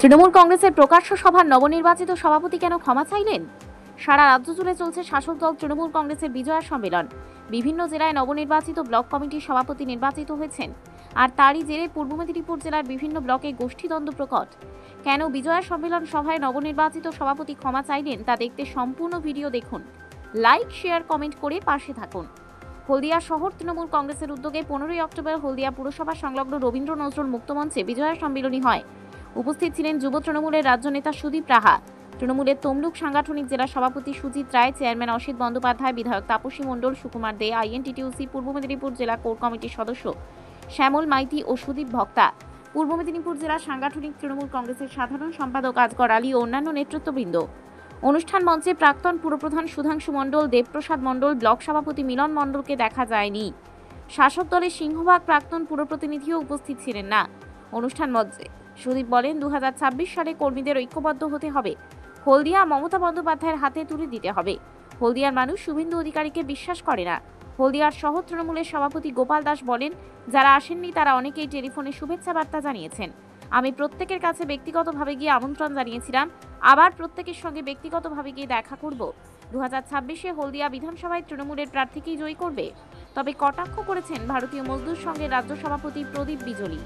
তৃণমূল কংগ্রেসের প্রকাশ্য সভার নবনির্বাচিত সভাপতি কেন ক্ষমা চাইলেন? সারা রাজ্য জুড়ে চলছে শাসক দল তৃণমূল কংগ্রেসের বিজয়া সম্মেলন। বিভিন্ন জেলায় নবনির্বাচিত ব্লক কমিটির সভাপতি নির্বাচিত হয়েছেন, আর তারই জেরে পূর্ব মেদিনীপুর জেলার বিভিন্ন ব্লকে গোষ্ঠীদ্বন্দ্ব প্রকট। কেন বিজয়া সম্মেলন সভায় নবনির্বাচিত সভাপতি ক্ষমা চাইলেন তা দেখতে সম্পূর্ণ ভিডিও দেখুন। লাইক, শেয়ার, কমেন্ট করে পাশে থাকুন। হলদিয়া শহর তৃণমূল কংগ্রেসের উদ্যোগে 15ই অক্টোবর হলদিয়া পুরসভা সংলগ্ন রবীন্দ্র নজরুল মুক্তমঞ্চে বিজয়া সম্মেলনী হয়। উপস্থিত ছিলেন যুব তৃণমূলের রাজ্য নেতা সুদীপ রাহা, তৃণমূলের তমলুক সাংগঠনিক জেলা সভাপতি সুজিত রায়, চেয়ারম্যান অসিত বন্দ্যোপাধ্যায়, বিধায়ক তাপসী মণ্ডল, সুকুমার দে, আইএনটিটিউসি পূর্ব মেদিনীপুর জেলা কোর কমিটির সদস্য শ্যামল মাইতি ও সুদীপ ভক্তা, পূর্ব মেদিনীপুর জেলা সাংগঠনিক তৃণমূল কংগ্রেসের সাধারণ সম্পাদক আজগর আলী ও অন্যান্য নেতৃত্ববৃন্দ। অনুষ্ঠান মঞ্চে প্রাক্তন পুরপ্রধান সুধাংশু মণ্ডল, দেবপ্রসাদ মণ্ডল, ব্লক সভাপতি মিলন মণ্ডলকে দেখা যায়নি। শাসক দলের সিংহভাগ প্রাক্তন পুরপ্রতিনিধিও উপস্থিত ছিলেন না। অনুষ্ঠান মঞ্চে সুদীপ বলেন, 2026 সালে কর্মীদের ঐক্যবদ্ধ হতে হবে। হলদিয়া মমতা বন্দ্যোপাধ্যায়ের হাতে তুলে দিতে হবে। হলদিয়ার মানুষ শুভেন্দু অধিকারীকে বিশ্বাস করে না। হলদিয়ার শহর তৃণমূলের সভাপতি গোপাল দাস বলেন, যারা আসেননি তারা অনেকেই টেলিফোনে শুভেচ্ছা বার্তা জানিয়েছেন। আমি প্রত্যেকের কাছে ব্যক্তিগতভাবে গিয়ে আমন্ত্রণ জানিয়েছিলাম, আবার প্রত্যেকের সঙ্গে ব্যক্তিগতভাবে গিয়ে দেখা করব। 2026-এ হলদিয়া বিধানসভায় তৃণমূলের প্রার্থীকেই জয়ী করবে। তবে কটাক্ষ করেছেন ভারতীয় মজদুর সংঘের রাজ্য সভাপতি প্রদীপ বিজলি।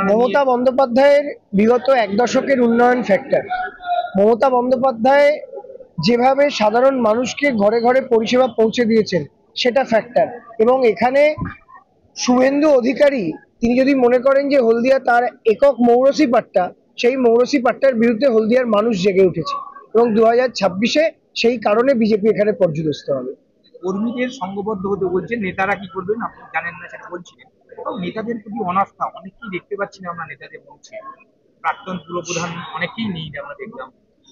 মমতা বন্দ্যোপাধ্যায়ের বিগত এক দশকের উন্নয়ন ফ্যাক্টর। মমতা বন্দ্যোপাধ্যায় যেভাবে সাধারণ মানুষকে ঘরে ঘরে পরিষেবা পৌঁছে দিয়েছেন সেটা ফ্যাক্টর। এবং এখানে শুভেন্দু অধিকারী তিনি যদি মনে করেন যে হলদিয়া তার একক মৌরসি পাট্টা, সেই মৌরসি পাট্টার বিরুদ্ধে হলদিয়ার মানুষ জেগে উঠেছে এবং 2026-এ সেই কারণে বিজেপি এখানে পর্যদস্ত হবে। কর্মীদের সংঘবদ্ধ হতে বলছেন, নেতারা কি করবেন আপনি জানেন না সেটা বলছিলেন। নেতাদের প্রতি অনাস্থা অনেকেই দেখতে পাচ্ছি না, আমরা নেতাদের বলছি প্রাক্তন পুরপ্রধান অনেকেই নেই, আমরা দেখলাম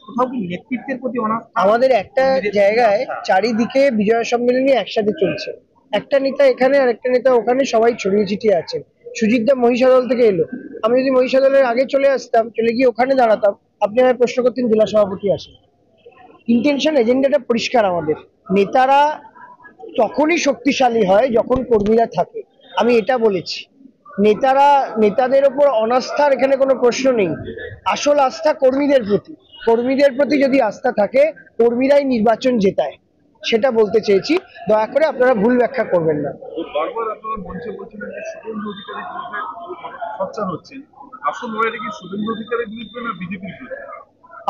কোথাও কি নেতৃত্বের প্রতি অনাস্থা। আমাদের একটা জায়গায় চারিদিকে বিজয় সম্মেলনী একসাথে চলছে, একটা নেতা এখানে আর একটা নেতা ওখানে, সবাই ছড়িয়ে ছিটিয়ে আছেন। সুজিতদা মহিষাদল থেকে এলো, আমি যদি মহিষাদলের আগে চলে আসতাম, চলে গিয়ে ওখানে দাঁড়াতাম, আপনি আমায় প্রশ্ন করতেন জেলা সভাপতি আসেন। ইন্টেনশন এজেন্ডাটা পরিষ্কার আমাদের। নেতারা তখনই শক্তিশালী হয় যখন কর্মীরা থাকে, আমি এটা বলেছি। নেতাদের ওপর অনাস্থার এখানে কোনো প্রশ্ন নেই, আসল আস্থা কর্মীদের প্রতি। কর্মীদের প্রতি যদি আস্থা থাকে, কর্মীরাই নির্বাচন জেতায়, সেটা বলতে চেয়েছি। দয়া করে আপনারা ভুল ব্যাখ্যা করবেন না। বারবার আপনারা মঞ্চে বলছিলেন যে শুভেন্দু অধিকারীর বিরুদ্ধে সোচ্চার হচ্ছেন, আসল লড়াইটা কি শুভেন্দু অধিকারীর বিরুদ্ধে না বিজেপির বিরুদ্ধে?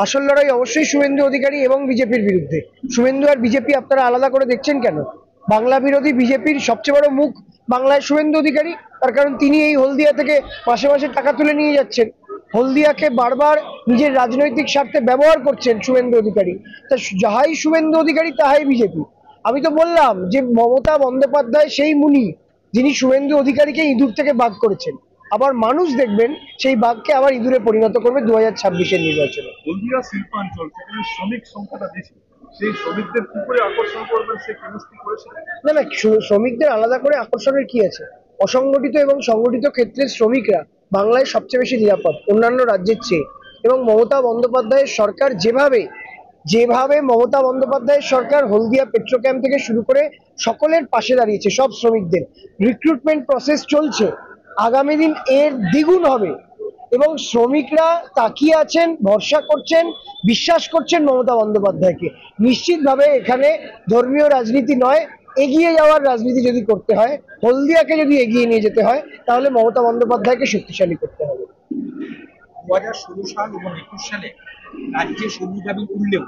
আসল লড়াই অবশ্যই শুভেন্দু অধিকারী এবং বিজেপির বিরুদ্ধে। শুভেন্দু আর বিজেপি আপনারা আলাদা করে দেখছেন কেন? বাংলা বিরোধী বিজেপির সবচেয়ে বড় মুখ বাংলায় শুভেন্দু অধিকারী, তার কারণ তিনি এই হলদিয়া থেকে মাসে মাসে টাকা তুলে নিয়ে যাচ্ছেন, হলদিয়াকে বারবার নিজের রাজনৈতিক স্বার্থে ব্যবহার করছেন শুভেন্দু অধিকারী। তা যাহাই শুভেন্দু অধিকারী তাহাই বিজেপি। আমি তো বললাম যে মমতা বন্দ্যোপাধ্যায় সেই মুনি যিনি শুভেন্দু অধিকারীকে ইঁদুর থেকে বাগ করেছেন, আবার মানুষ দেখবেন সেই বাঘকে আবার ইঁদুরে পরিণত করবে 2026-এর নির্বাচনে। হলদিয়া শিল্পাঞ্চল, সেখানে শ্রমিক সংখ্যাটা বেশি, সেই শ্রমিকদের কি করে আকর্ষণ করবেন সে কেমিস্ট্রি করেছেন? না না, শ্রমিকদের আলাদা করে আকর্ষণের কি আছে? অসংগঠিত এবং সংগঠিত ক্ষেত্রে শ্রমিকরা বাংলায় সবচেয়ে বেশি নিরাপদ অন্যান্য রাজ্যের চেয়ে। এবং মমতা বন্দ্যোপাধ্যায়ের সরকার যেভাবে যেভাবে মমতা বন্দ্যোপাধ্যায়ের সরকার হলদিয়া পেট্রোক্যাম্প থেকে শুরু করে সকলের পাশে দাঁড়িয়েছে, সব শ্রমিকদের রিক্রুটমেন্ট প্রসেস চলছে, আগামী দিন এর দ্বিগুণ হবে। এবং শ্রমিকরা তাকিয়ে আছেন, ভরসা করছেন, বিশ্বাস করছেন মমতা বন্দ্যোপাধ্যায়কে। নিশ্চিতভাবে এখানে ধর্মীয় রাজনীতি নয়, এগিয়ে যাওয়ার রাজনীতি যদি করতে হয়, হলদিয়াকে যদি এগিয়ে নিয়ে যেতে হয়, তাহলে মমতা বন্দ্যোপাধ্যায়কে শক্তিশালী করতে হবে। 2016 সাল এবং 21 সালে রাজ্যে সবুজ দাবি উঠলেও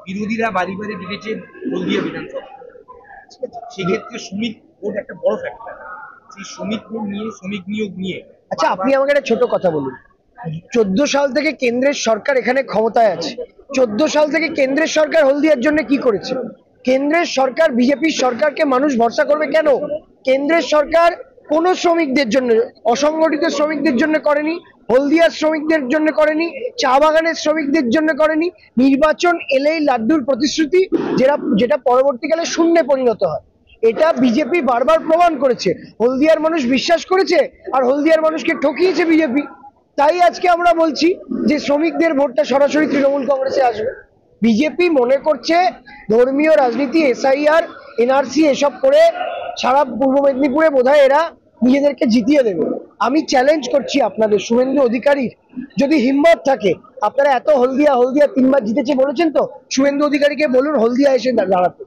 বিরোধীরা বাড়ি বাড়ি ডেকেছে হলদিয়া বিধানসভা। সেক্ষেত্রে শ্রমিক ভোট একটা বড় ফ্যাক্টর। সেই শ্রমিক ভোট নিয়ে, শ্রমিক নিয়োগ নিয়ে আচ্ছা, আপনি আমাকে একটা ছোট কথা বলুন। 14 সাল থেকে কেন্দ্রের সরকার এখানে ক্ষমতায় আছে। 14 সাল থেকে কেন্দ্রের সরকার হলদিয়ার জন্য কি করেছে? কেন্দ্রের সরকার, বিজেপির সরকারকে মানুষ ভরসা করবে কেন? কেন্দ্রের সরকার কোন শ্রমিকদের জন্য, অসংগঠিত শ্রমিকদের জন্য করেনি, হলদিয়ার শ্রমিকদের জন্য করেনি, চা বাগানের শ্রমিকদের জন্য করেনি। নির্বাচন এলেই লাড্ডুর প্রতিশ্রুতি, যেটা পরবর্তীকালে শূন্যে পরিণত হয়। এটা বিজেপি বারবার প্রমাণ করেছে। হলদিয়ার মানুষ বিশ্বাস করেছে আর হলদিয়ার মানুষকে ঠকিয়েছে বিজেপি। তাই আজকে আমরা বলছি যে শ্রমিকদের ভোটটা সরাসরি তৃণমূল কংগ্রেসে আসবে। বিজেপি মনে করছে ধর্মীয় রাজনীতি, এসআইআর, এনআরসি এসব করে সারা পূর্ব মেদিনীপুরে বোধহয় এরা নিজেদেরকে জিতিয়ে দেবে। আমি চ্যালেঞ্জ করছি আপনাদের, শুভেন্দু অধিকারীর যদি হিম্মত থাকে, আপনারা এত হলদিয়া 3বার জিতেছে বলেছেন, তো শুভেন্দু অধিকারীকে বলুন হলদিয়া এসে দাঁড়াতে।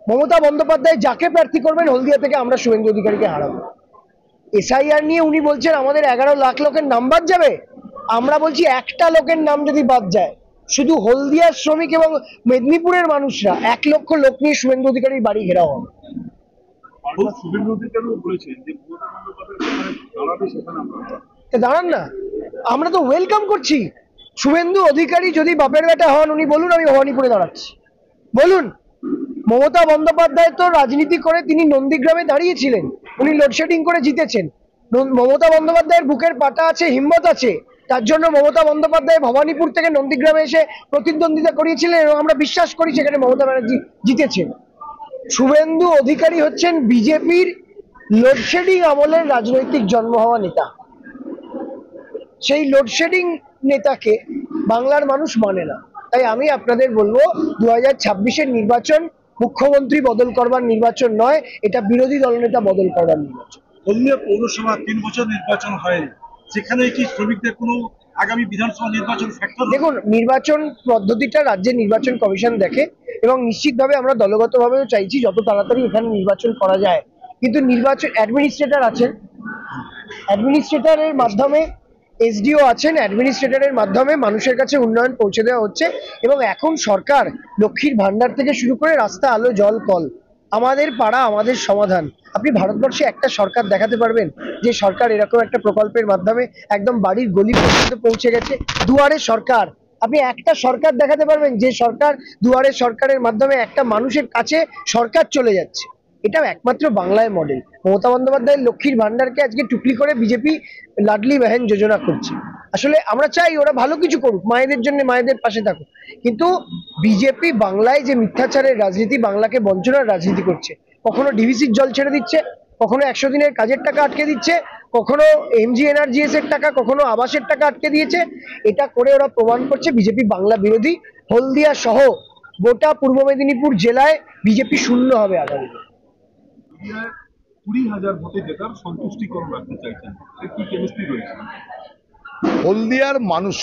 মমতা বন্দ্যোপাধ্যায় যাকে প্রার্থী করবেন হলদিয়া থেকে আমরা শুভেন্দু অধিকারীকে হারাবো। এসআইআর নিয়ে উনি বলছেন আমাদের 11 লাখ লোকের নাম বাদ যাবে। আমরা বলছি একটা লোকের নাম যদি বাদ যায়, শুধু হলদিয়ার শ্রমিক এবং মেদিনীপুরের মানুষরা 1 লক্ষ লোক নিয়ে শুভেন্দু অধিকারীর বাড়ি ঘেরাও হবে। শুভেন্দু অধিকারীও বলেছেন যে মমতা বন্দ্যোপাধ্যায় দাঁড়াবে, সেখানে আমরা দাঁড়ান না, আমরা তো ওয়েলকাম করছি। শুভেন্দু অধিকারী যদি বাপের বেটা হন, উনি বলুন আমি ভবানীপুরে দাঁড়াচ্ছি, বলুন। মমতা বন্দ্যোপাধ্যায় তো রাজনীতি করে তিনি নন্দীগ্রামে দাঁড়িয়েছিলেন, উনি লোডশেডিং করে জিতেছেন। মমতা বন্দ্যোপাধ্যায়ের বুকের পাটা আছে, হিম্মত আছে, তার জন্য মমতা বন্দ্যোপাধ্যায় ভবানীপুর থেকে নন্দীগ্রামে এসে প্রতিদ্বন্দ্বিতা করিয়েছিলেন এবং আমরা বিশ্বাস করি সেখানে মমতা ব্যানার্জি জিতেছেন। শুভেন্দু অধিকারী হচ্ছেন বিজেপির লোডশেডিং আমলের রাজনৈতিক জন্ম হওয়া নেতা। সেই লোডশেডিং নেতাকে বাংলার মানুষ মানে না। তাই আমি আপনাদের বলবো 2026-এর নির্বাচন মুখ্যমন্ত্রী বদল করবার নির্বাচন নয়, এটা বিরোধী দলনেতা বদল করবার নির্বাচন। হলদিয়া পৌরসভা 3 বছর নির্বাচন হয়নি, সেখানে কি শ্রমিকদের কোনো আগামী বিধানসভা নির্বাচন ফ্যাক্টর? দেখুন, নির্বাচন পদ্ধতিটা রাজ্যের নির্বাচন কমিশন দেখে এবং নিশ্চিতভাবে আমরা দলগতভাবেও চাইছি যত তাড়াতাড়ি এখানে নির্বাচন করা যায়। কিন্তু নির্বাচন অ্যাডমিনিস্ট্রেটর আছেন, অ্যাডমিনিস্ট্রেটরের মাধ্যমে এসডিও আছেন, অ্যাডমিনিস্ট্রেটরের মাধ্যমে মানুষের কাছে উন্নয়ন পৌঁছে দেওয়া হচ্ছে। এবং এখন সরকার লক্ষ্মীর ভান্ডার থেকে শুরু করে রাস্তা, আলো, জল, কল, আমাদের পাড়া আমাদের সমাধান। আপনি ভারতবর্ষে একটা সরকার দেখাতে পারবেন যে সরকার এরকম একটা প্রকল্পের মাধ্যমে একদম বাড়ির গলি পর্যন্ত পৌঁছে গেছে? দুয়ারে সরকার, আপনি একটা সরকার দেখাতে পারবেন যে সরকার দুয়ারে সরকারের মাধ্যমে একটা মানুষের কাছে সরকার চলে যাচ্ছে? এটাও একমাত্র বাংলায় মডেল। মমতা বন্দ্যোপাধ্যায়ের লক্ষ্মীর ভান্ডারকে আজকে টুকলি করে বিজেপি লাডলি বহন যোজনা করছে। আসলে আমরা চাই ওরা ভালো কিছু করুক, মায়েদের জন্য, মায়েদের পাশে থাকুক, কিন্তু বিজেপি বাংলায় যে মিথ্যাচারের রাজনীতি, বাংলাকে বঞ্চনার রাজনীতি করছে, কখনো ডিভিসির জল ছেড়ে দিচ্ছে, কখনো 100 দিনের কাজের টাকা আটকে দিচ্ছে, কখনো MGNRGS এর টাকা, কখনো আবাসের টাকা আটকে দিয়েছে। এটা করে ওরা প্রমাণ করছে বিজেপি বাংলা বিরোধী। হলদিয়া সহ গোটা পূর্ব মেদিনীপুর জেলায় বিজেপি শূন্য হবে আগামী। 20,000 ভোটে জেতার সন্তুষ্টিকরণ রাখতে চাইছেন, কি কেমিস্ট্রি রয়েছে? হলদিয়ার মানুষ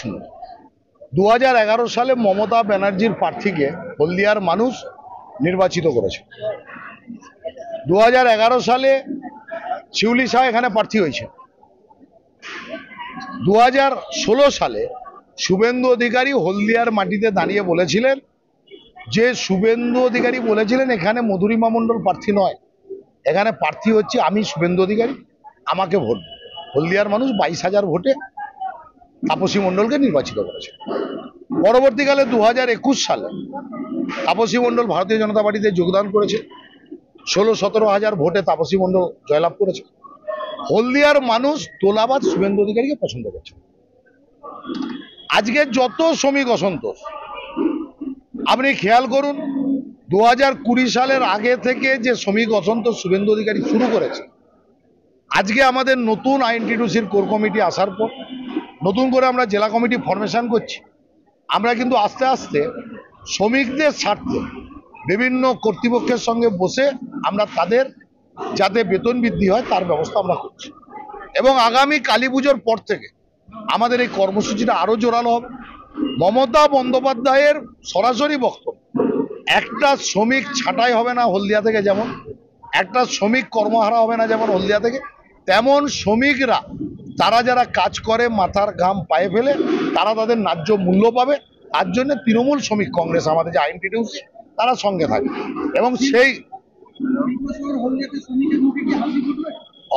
2011 সালে মমতা ব্যানার্জির প্রার্থীকে হলদিয়ার মানুষ নির্বাচিত করেছে। 2011 সালে শিউলি শাহ এখানে প্রার্থী হয়েছে। 2016 সালে শুভেন্দু অধিকারী হলদিয়ার মাটিতে দাঁড়িয়ে বলেছিলেন যে শুভেন্দু অধিকারী বলেছিলেন এখানে মধুরিমা মণ্ডল প্রার্থী নয়, এখানে প্রার্থী হচ্ছে আমি শুভেন্দু অধিকারী, আমাকে ভোট দিন। হলদিয়ার মানুষ 22,000 ভোটে তাপসী মণ্ডলকে নির্বাচিত করেছে। পরবর্তীকালে 2021 সালে তাপসী মণ্ডল ভারতীয় জনতা পার্টিতে যোগদান করেছে, 16-17 হাজার ভোটে তাপসী মণ্ডল জয়লাভ করেছে। হলদিয়ার মানুষ তোলাবাদ শুভেন্দু অধিকারীকে পছন্দ করছে। আজকে যত শ্রমিক অসন্তোষ আপনি খেয়াল করুন, 2020 সালের আগে থেকে যে শ্রমিক অসন্তোষ শুভেন্দু অধিকারী শুরু করেছে, আজকে আমাদের নতুন আইএনটিটিউসির কোর কমিটি আসার পর নতুন করে আমরা জেলা কমিটি ফরমেশন করছি। আমরা কিন্তু আস্তে আস্তে শ্রমিকদের স্বার্থে বিভিন্ন কর্তৃপক্ষের সঙ্গে বসে আমরা তাদের যাতে বেতন বৃদ্ধি হয় তার ব্যবস্থা আমরা করছি। এবং আগামী কালী পুজোর পর থেকে আমাদের এই কর্মসূচিটা আরো জোরালো হবে। মমতা বন্দ্যোপাধ্যায়ের সরাসরি বক্তব্য, একটা শ্রমিক ছাঁটাই হবে না হলদিয়া থেকে, যেমন একটা শ্রমিক কর্মহারা হবে না যেমন হলদিয়া থেকে, তেমন শ্রমিকরা তারা যারা কাজ করে মাথার ঘাম পায়ে ফেলে তারা তাদের ন্যায্য মূল্য পাবে। তার জন্য তৃণমূল শ্রমিক কংগ্রেস আমাদের যে আইএনটিটিউসি তারা সঙ্গে থাকে। এবং সেই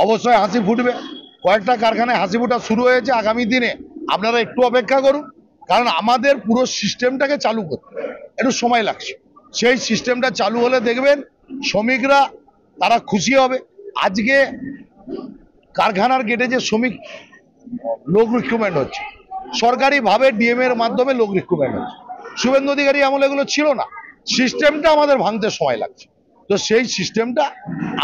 অবশ্যই হাসি ফুটবে, কয়েকটা কারখানায় হাসি ফোটা শুরু হয়েছে। আগামী দিনে আপনারা একটু অপেক্ষা করুন, কারণ আমাদের পুরো সিস্টেমটাকে চালু করতে একটু সময় লাগছে। সেই সিস্টেমটা চালু হলে দেখবেন শ্রমিকরা তারা খুশি হবে। আজকে কারখানার গেটে যে শ্রমিক লোক রিক্রুটমেন্ট হচ্ছে, সরকারিভাবে ডিএম এর মাধ্যমে লোক রিক্রুটমেন্ট হচ্ছে, শুভেন্দু অধিকারী আমলে এগুলো ছিল না। সিস্টেমটা আমাদের ভাঙতে সময় লাগছে। তো সেই সিস্টেমটা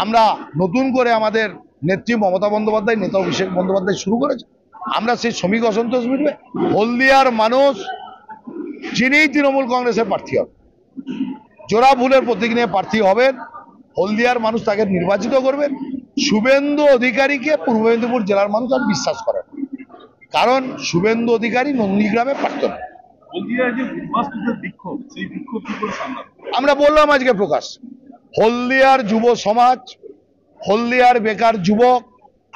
আমরা নতুন করে আমাদের নেত্রী মমতা বন্দ্যোপাধ্যায়, নেতা অভিষেক বন্দ্যোপাধ্যায় শুরু করেছে। আমরা সেই শ্রমিক অসন্তোষ মিটবে। হলদিয়ার মানুষ যিনিই তৃণমূল কংগ্রেসের প্রার্থী হবে, জোড়া ফুলের প্রতীক নিয়ে প্রার্থী হবেন, হলদিয়ার মানুষ তাকে নির্বাচিত করবেন। শুভেন্দু অধিকারীকে পূর্ব মেদিনীপুর জেলার মানুষ আর বিশ্বাস করেন, কারণ শুভেন্দু অধিকারী নন্দীগ্রামে প্রার্থী। আমরা বললাম আজকে প্রকাশ, হলদিয়ার যুব সমাজ, হলদিয়ার বেকার যুবক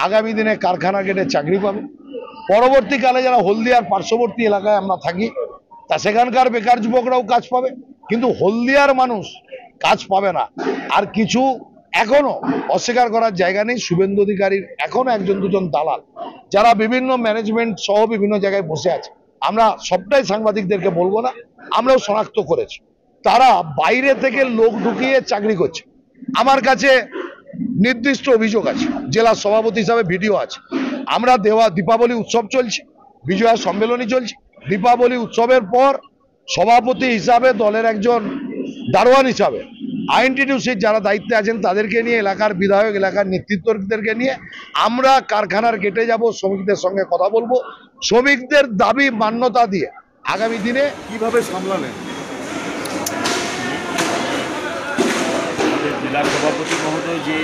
আগামী দিনে কারখানা গেটে চাকরি পাবে। পরবর্তীকালে যারা হলদিয়ার পার্শ্ববর্তী এলাকায় আমরা থাকি তা সেখানকার বেকার যুবকরাও কাজ পাবে, কিন্তু হলদিয়ার মানুষ কাজ পাবে না। আর কিছু এখনো অস্বীকার করার জায়গা নেই, শুভেন্দু অধিকারীর এখনো একজন দুজন দালাল যারা বিভিন্ন ম্যানেজমেন্ট সহ বিভিন্ন জায়গায় বসে আছে। আমরা সবটাই সাংবাদিকদেরকে বলবো না, আমরাও শনাক্ত করেছি। তারা বাইরে থেকে লোক ঢুকিয়ে চাকরি করছে। আমার কাছে নির্দিষ্ট অভিযোগ আছে, জেলা সভাপতি হিসাবে ভিডিও আছে। আমরা দীপাবলি উৎসব চলছে, বিজয়া সম্মেলনী চলছে। দীপাবলি উৎসবের পর সভাপতি হিসাবে দলের একজন দারোয়ান হিসাবে আইএনটিটিউসির যারা দায়িত্বে আছেন তাদেরকে নিয়ে, এলাকার বিধায়ক, এলাকার নেতৃত্বদেরকে নিয়ে আমরা কারখানার গেটে যাব, শ্রমিকদের সঙ্গে কথা বলবো। শ্রমিকদের দাবি মান্যতা দিয়ে আগামী দিনে কিভাবে সামলালেন? জেলা সভাপতি মহোদয় যে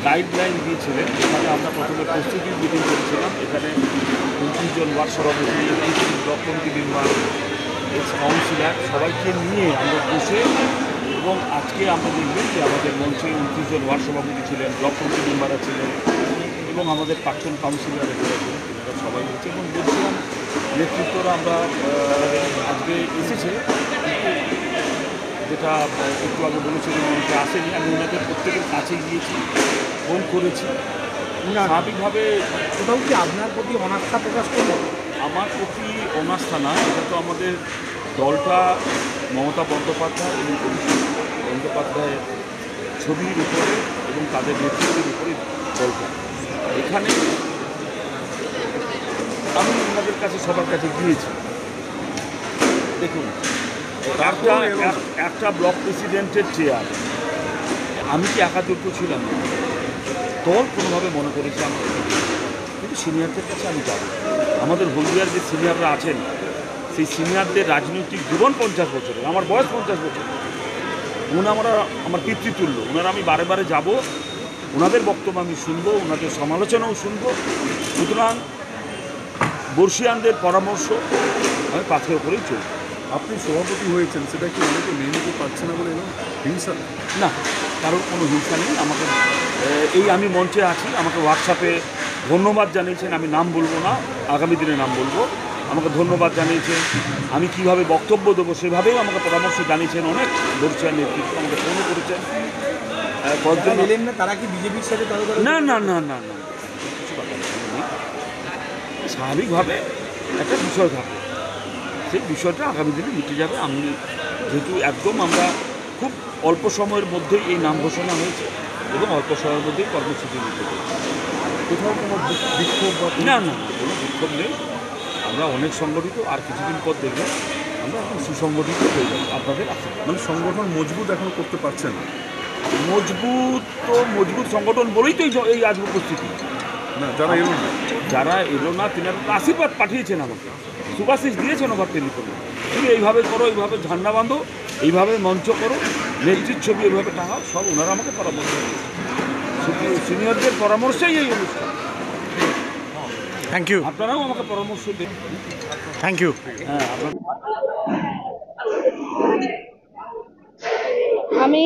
গাইডলাইন দিয়েছিলেন, এখানে আমরা প্রথমে প্রস্তুতির মিটিং করেছিলাম। এখানে 29 জন ওয়ার্ড সভাপতি, block committee member, ex councillor সবাইকে নিয়ে আমরা বসে, এবং আজকে আমরা দেখবেন যে আমাদের মঞ্চে 29 জন ওয়ার্ড সভাপতি ছিলেন, ব্লক কমিটি মেম্বাররা ছিলেন এবং আমাদের প্রাক্তন কাউন্সিলররা ছিলেন, এরা সবাই হচ্ছে। এবং বলছিলাম নেতৃত্বরা আমরা আজকে এসেছে, যেটা একটু আগে বলেছিলেন অনেকে আসেনি, আমি ওনাদের প্রত্যেকের কাছে গিয়েছি, ফোন করেছি। স্বাভাবিকভাবে কোথাও কি আপনার প্রতি অনাস্থা প্রকাশ করলো? আমার প্রতি অনাস্থা না, এটা তো আমাদের দলটা মমতা বন্দ্যোপাধ্যায় এবং অভিষেক বন্দ্যোপাধ্যায়ের ছবির উপরে এবং তাদের নেতৃত্বের উপরে দলটা। এখানে আমি ওনাদের কাছে সবার কাছে গিয়েছি। দেখুন, একটা ব্লক প্রেসিডেন্টের চেয়ার, আমি কি একাযোগ্য ছিলাম না, দল কোনোভাবে মনে করেছি আমি, কিন্তু সিনিয়রদের কাছে আমি যাব। আমাদের হলদিয়ার যে সিনিয়ররা আছেন, সেই সিনিয়রদের রাজনৈতিক জীবন 50 বছরের, আমার বয়স 50 বছর, ওনারা আমার পিতৃতুল্য। ওনারা আমি বারে বারে যাব, ওনাদের বক্তব্য আমি শুনবো, ওনাদের সমালোচনাও শুনবো। সুতরাং বর্ষিয়ানদের পরামর্শ আমি পাথেয় করেই চলব। আপনি সভাপতি হয়েছেন, সেটা কি অনেকে মেনে নিতে পারছে না বলে এরকম হিংসা? না, কারোর কোনো হিংসা নেই। আমাকে এই আমি মঞ্চে আছি, আমাকে হোয়াটসঅ্যাপে ধন্যবাদ জানিয়েছেন, আমি নাম বলবো না, আগামী দিনে নাম বলবো। আমাকে ধন্যবাদ জানিয়েছেন, আমি কিভাবে বক্তব্য দেবো সেভাবেও আমাকে পরামর্শ জানিয়েছেন। অনেক বর্ষিয়ান নেতৃত্ব আমাকে ফোনও করেছেন কয়েকজন। এলেন না, তারা কি বিজেপির সাথে না না না না না, কিছু ব্যাপার নেই। স্বাভাবিকভাবে একটা বিষয় থাকে, সেই বিষয়টা আগামী দিনে মিটে যাবে। আমি যেহেতু একদম আমরা খুব অল্প সময়ের মধ্যেই এই নাম ঘোষণা হয়েছে এবং অল্প সময়ের মধ্যেই কর্মসূচি নিতে কোথাও কোনো বিক্ষোভ বা না না না, কোনো বিক্ষোভ নেই। আমরা অনেক সংগঠিত, আর কিছুদিন পর দেখবেন আমরা এখন সুসংগঠিত হয়ে যাবো আপনাদের আশীর্বাদ। মানে সংগঠন মজবুত এখনো করতে পারছে না? মজবুত সংগঠন বলেই তো এই আজ উপস্থিতি। না, যারা এলো না তিনারা আশীর্বাদ পাঠিয়েছেন আমাকে, সুভাষিস দিয়েছেন ওভার টেলিফোনে, তুমি এইভাবে করো, এইভাবে ঝান্ডা বাঁধো, এইভাবে মঞ্চ করো, নেত্রীর ছবি এইভাবে টাঙাও, সব ওনারা আমাকে পরামর্শ দিয়েছেন। সিনিয়রদের পরামর্শেই এই অনুষ্ঠান। থ্যাংক ইউ, আপনারাও আমাকে পরামর্শ দিন। Thank you. হ্যাঁ, আমি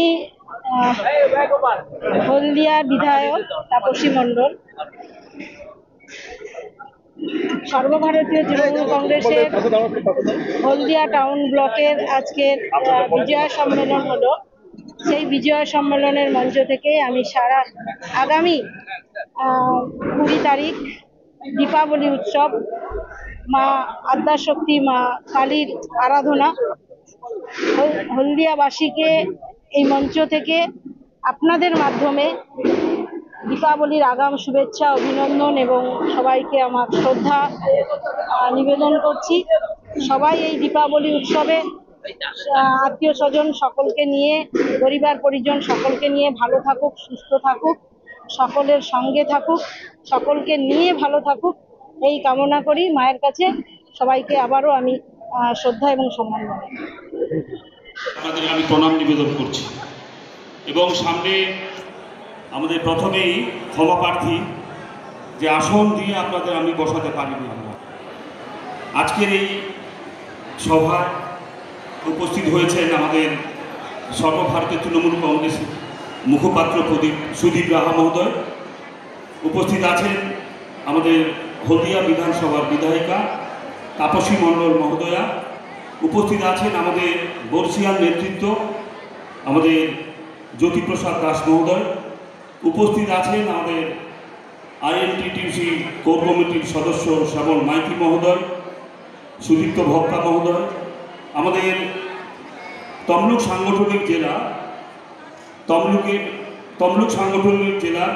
হলদিয়ার বিধায়ক তাপসী মণ্ডল, সর্বভারতীয় তৃণমূল কংগ্রেসের হলদিয়া টাউন ব্লকের আজকের বিজয়া সম্মেলন হলো। সেই বিজয়া সম্মেলনের মঞ্চ থেকে আমি আগামী 20 তারিখ দীপাবলি উৎসব, মা আদ্যাশক্তি, মা কালীর আরাধনা, হলদিয়াবাসীকে এই মঞ্চ থেকে আপনাদের মাধ্যমে দীপাবলির আগাম শুভেচ্ছা, অভিনন্দন এবং সবাইকে আমার শ্রদ্ধা নিবেদন করছি। সবাই এই দীপাবলি উৎসবে আত্মীয় স্বজন সকলকে নিয়ে, পরিবার পরিজন সকলকে নিয়ে ভালো থাকুক, সুস্থ থাকুক, সকলের সঙ্গে থাকুক, সকলকে নিয়ে ভালো থাকুক, এই কামনা করি। মায়ের কাছে সবাইকে আবারও আমি শ্রদ্ধা এবং সম্মান জানাই। আপনাদের আমি প্রণাম নিবেদন করছি এবং সামনে আমাদের প্রথমেই ক্ষমা প্রার্থী যে আসন দিয়ে আপনাদের আমি বসাতে পারিনি। আমরা আজকের এই সভায় উপস্থিত হয়েছেন আমাদের সর্বভারতীয় তৃণমূল কংগ্রেসের মুখপাত্র সুদীপ রাহা মহোদয়, উপস্থিত আছেন আমাদের হলদিয়া বিধানসভার বিধায়িকা তাপসী মণ্ডল মহোদয়া, উপস্থিত আছেন আমাদের বর্ষিয়ান নেতৃত্ব আমাদের জ্যোতিপ্রসাদ দাস মহোদয়, উপস্থিত আছেন আমাদের আইএনটিটিউসি কোর কমিটির সদস্য শ্যামল মাইতি মহোদয়, সুদীপ্ত ভক্তা মহোদয়, আমাদের তমলুক সাংগঠনিক জেলার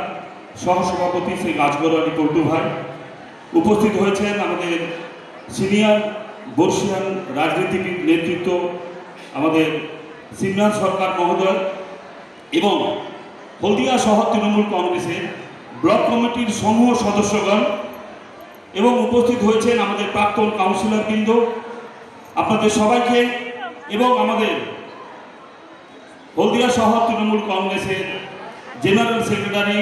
সহসভাপতি শ্রী গাছগড় আলী পল্টু ভাই, উপস্থিত হয়েছেন আমাদের সিনিয়র বর্ষিয়ান রাজনীতিবিদ নেতৃত্ব আমাদের সিমরান সরকার মহোদয় এবং হলদিয়া শহর তৃণমূল কংগ্রেসের ব্লক কমিটির সমূহ সদস্যগণ এবং উপস্থিত হয়েছেন আমাদের প্রাক্তন কাউন্সিলরবৃন্দ। আপনাদের সবাইকে এবং আমাদের হলদিয়া শহর তৃণমূল কংগ্রেসের জেনারেল সেক্রেটারি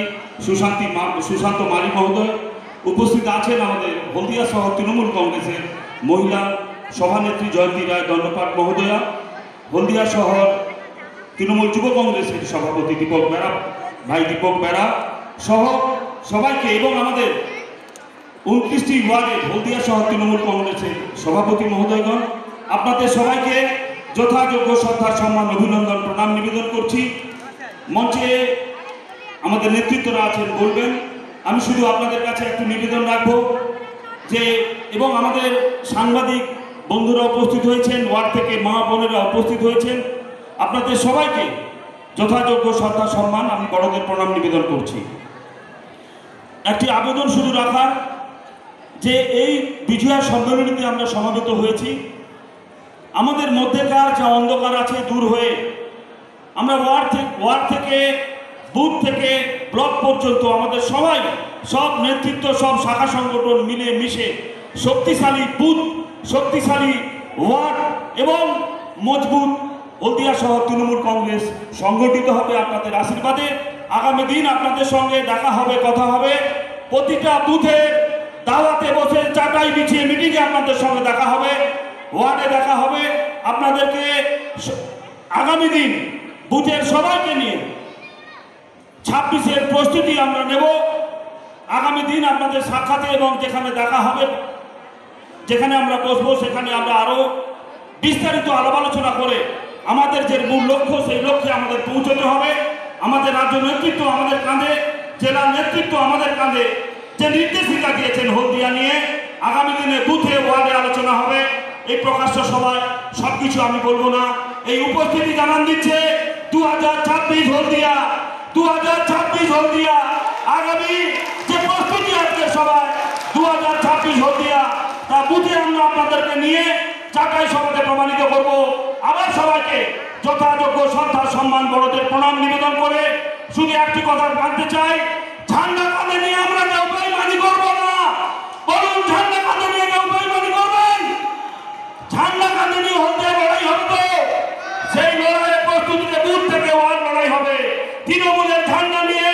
সুশান্ত মালি মহোদয়, উপস্থিত আছেন আমাদের হলদিয়া শহর তৃণমূল কংগ্রেসের মহিলা সভানেত্রী জয়ন্তী রায় দণ্ডপাট মহোদয়া, হলদিয়া শহর তৃণমূল যুব কংগ্রেসের সভাপতি দীপক বেড়া সহ সবাইকে এবং আমাদের 29টি ওয়ার্ডের হলদিয়া শহর তৃণমূল কংগ্রেসের সভাপতি মহোদয়গণ, আপনাদের সবাইকে যথাযোগ্য শ্রদ্ধার সম্মান, অভিনন্দন, প্রণাম নিবেদন করছি। মঞ্চে আমাদের নেতৃত্বরা আছেন, বলবেন। আমি শুধু আপনাদের কাছে একটু নিবেদন রাখবো যে, এবং আমাদের সাংবাদিক বন্ধুরা উপস্থিত হয়েছেন, ওয়ার্ড থেকে মা বোনেরা উপস্থিত হয়েছেন, আপনাদের সবাইকে যথাযোগ্য শ্রদ্ধা সম্মান, আমি বড়দের প্রণাম নিবেদন করছি। একটি আবেদন শুধু রাখার যে এই বিজয়া সম্মেলনীতে আমরা সমবেত হয়েছি, আমাদের মধ্যেকার যা অন্ধকার আছে দূর হয়ে আমরা ওয়ার্ড থেকে বুথ থেকে ব্লক পর্যন্ত আমাদের সব নেতৃত্ব, সব শাখা সংগঠন মিলে মিশে শক্তিশালী বুথ, শক্তিশালী ওয়ার্ড এবং মজবুত হলদিয়া শহর তৃণমূল কংগ্রেস সংগঠিত হবে আপনাদের আশীর্বাদে। আগামী দিন আপনাদের সঙ্গে দেখা হবে, কথা হবে, প্রতিটা বুথে দাওয়াতে বসে চাটাই বিছিয়ে মিটিংয়ে আপনাদের সঙ্গে দেখা হবে, ওয়ার্ডে দেখা হবে আপনাদেরকে আগামী দিন বুথের সবাইকে নিয়ে 26-এর প্রস্তুতি আমরা নেব। আগামী দিন আপনাদের সাক্ষাতে এবং যেখানে দেখা হবে, যেখানে আমরা বসবো, সেখানে আমরা আরো বিস্তারিত আলাপ আলোচনা করে আমাদের যে মূল লক্ষ্য, সেই লক্ষ্যে আমাদের পৌঁছতে হবে। আমাদের রাজ্য নেতৃত্ব আমাদের কাঁধে, জেলা নেতৃত্ব আমাদের কাঁধে যে নির্দেশিকা দিয়েছেন হলদিয়া নিয়ে, আগামী দিনে বুথে ওয়ার্ডে আলোচনা হবে। এই প্রকাশ্য সভায় সবকিছু আমি বলবো না। এই উপস্থিতি জানান দিচ্ছে 2026 হলদিয়া, 2026 হলদিয়া। আগামী যে প্রস্তুতি আজকের সভায় 2026 হলদিয়া, তা বুথে আমরা আপনাদেরকে নিয়ে চাটাই সভাতে প্রমাণিত করব। আবার সবাইকে যথাযোগ্য শ্রদ্ধা সম্মান, বড়দের প্রণাম নিবেদন করে শুধু একটি কথা জানতে চাই, ঝান্ডা কাঁধে নিয়ে আমরা কেউ বেইমানি করবো না। বলুন, ঝান্ডা কাঁধে নিয়ে কেউ বেইমানি করবেন? ঝান্ডা কাঁধে নিয়ে হলদিয়া লড়াই হবে তো, সেই লড়াইয়ের প্রস্তুতিতে বুথ থেকে ওয়ার্ড লড়াই হবে। তৃণমূলের ঝান্ডা নিয়ে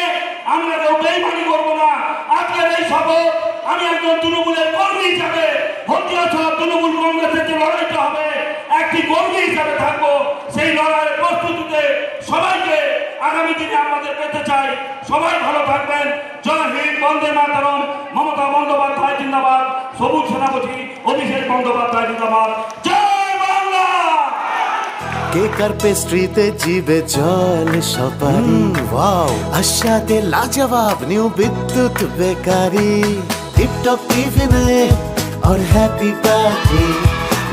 আমরা কেউ বেইমানি করবো না। আজকের এই শপথ আমি একজন তৃণমূলের কর্মী হিসাবে, হলদিয়া সহ তৃণমূল কংগ্রেসের যে লড়াইটা হবে, একটি কর্মী হিসাবে থাকবো। সেই লড়াইয়ের প্রস্তুতিতে সবাইকে আগামী দিনে আমাদের পেতে চাই। সবাই ভালো থাকবেন। জয় হিন্দ, বন্দে মাতরম। মমতা বন্দ্যোপাধ্যায় জিন্দাবাদ, সবুজ সেনাপতি অভিষেক বন্দ্যোপাধ্যায় জিন্দাবাদ। জয় বাংলা। কেক আর পেস্ট্রিতে জিবে জল সপারি, ওয়াও আশাতে লাজবাব নিউ বিদ্যুৎ বেকারি, টিপটপ টিফিনে और हैप्पी पार्टी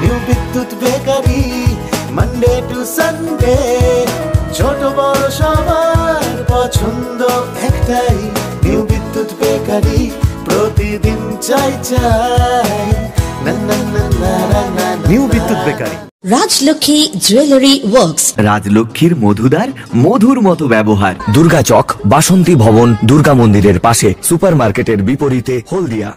নিউ বিদ্যুৎ বেকারি, মানডে টু সানডে ছোট বড় সবার পছন্দ একটাই, নিউ বিদ্যুৎ বেকারি প্রতিদিন চাই চাই না না না না না। নিউ বিদ্যুৎ বেকারি। রাজলক্ষ্মী জুয়েলারি ওয়ার্কস, রাজলক্ষ্মীর মধুদার মধুর মতো ব্যবহার। দুর্গা চক, বাসন্তী ভবন, দুর্গা মন্দিরের পাশে, সুপারমার্কেটের বিপরীতে, হলদিয়া।